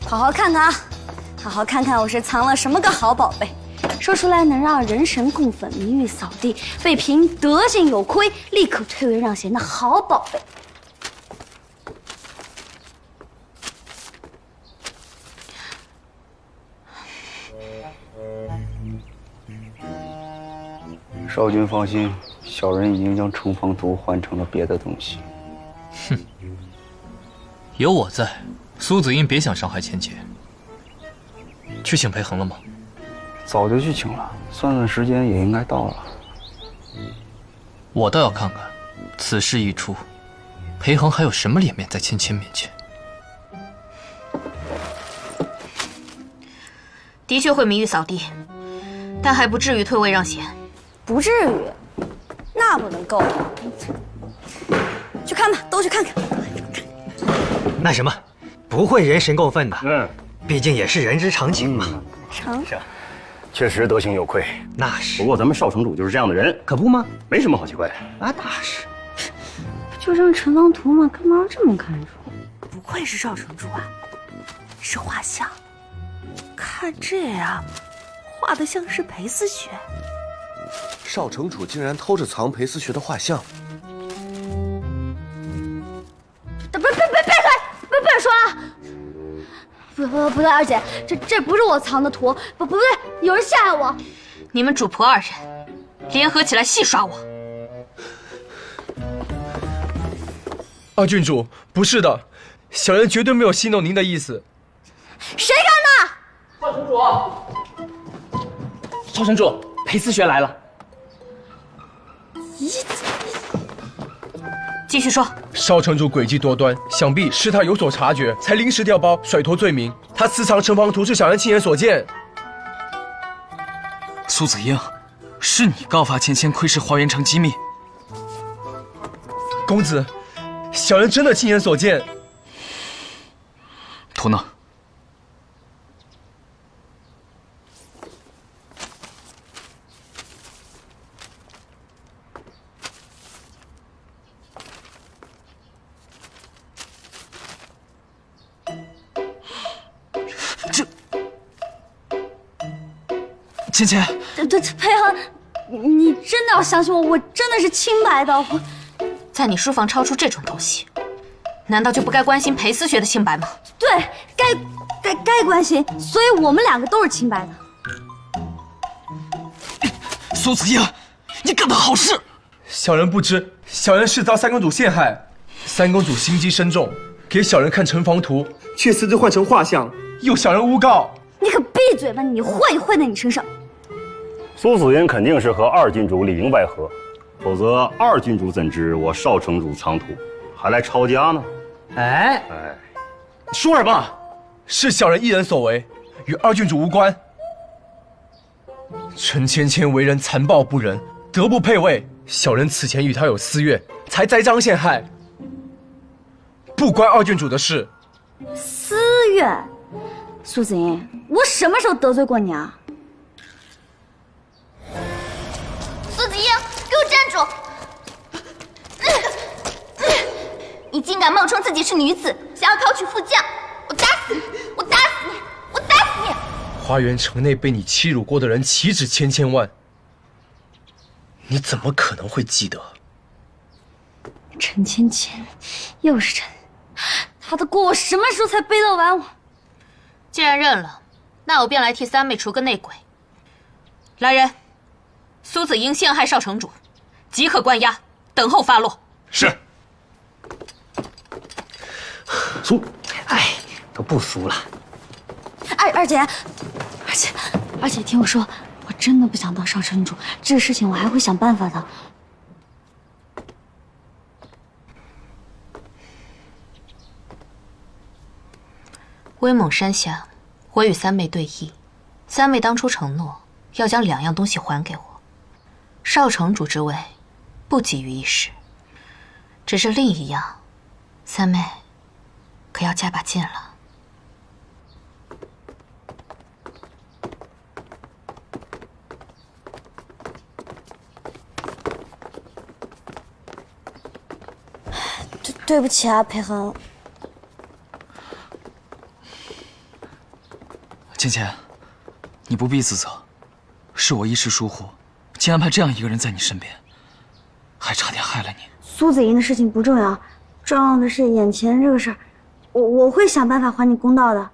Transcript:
好好看看啊，好好看看我是藏了什么个好宝贝，说出来能让人神共愤、名誉扫地、被评德行有亏、立刻退位让贤的好宝贝。少君放心，小人已经将城防图换成了别的东西。哼，有我在，苏子英别想伤害芊芊。去请裴恒了吗？早就去请了，算算时间也应该到了。我倒要看看，此事一出，裴恒还有什么脸面在芊芊面前？的确会名誉扫地，但还不至于退位让贤。不至于，那不能够。去看吧，都去看看。那什么，不会人神共愤的。毕竟也是人之常情嘛。成。确实德行有亏。那是。不过咱们少城主就是这样的人，可不吗？没什么好奇怪的。啊，那是。不就张城防图吗？干嘛要这么看重？不愧是少城主啊，是画像。看这样，画的像是裴思雪。少城主竟然偷着藏裴思学的画像，别说啊！不对，二姐，这不是我藏的图，不对，有人陷害我。你们主仆二人联合起来戏耍我。二郡主，不是的，小人绝对没有戏弄您的意思。谁干的？少城主，少城主，裴思学来了。继续说。少城主诡计多端，想必是他有所察觉，才临时调包甩脱罪名。他私藏城防图是小人亲眼所见。苏子英，是你告发芊芊窥视花园城机密。公子，小人真的亲眼所见。图呢？芊芊，对，裴恒，你真的要相信我，我真的是清白的。在你书房抄出这种东西，难道就不该关心裴思学的清白吗？对，该关心，所以我们两个都是清白的。苏子英，你干的好事！小人不知，小人是遭三公主陷害，三公主心机深重，给小人看城防图，却私自换成画像，诱小人诬告。你可闭嘴吧！你混也混在你身上。苏子英肯定是和二郡主里应外合，否则二郡主怎知我少城主藏图，还来抄家呢？哎，说什么？是小人一人所为，与二郡主无关。陈芊芊为人残暴不仁，德不配位，小人此前与她有私怨，才栽赃陷害，不关二郡主的事。私怨？苏子英，我什么时候得罪过你啊？苏子英，给我站住！你竟敢冒充自己是女子，想要讨取副将，我打死你！我打死你！我打死你！花园城内被你欺辱过的人岂止千万，你怎么可能会记得？陈芊芊，又是陈，他的锅我什么时候才背得完？既然认了，那我便来替三妹除个内鬼。来人，苏子英陷害少城主，即刻关押，等候发落。是。苏，哎，都不苏了。二姐，听我说，我真的不想当少城主，这个事情我还会想办法的。威猛山下，我与三妹对弈，三妹当初承诺要将2样东西还给我，少城主之位不急于一时，只是另一样，三妹可要加把劲了。对不起啊，裴恒。芊芊，你不必自责，是我一时疏忽，竟安排这样一个人在你身边，还差点害了你。苏子英的事情不重要，重要的是眼前这个事儿，我会想办法还你公道的。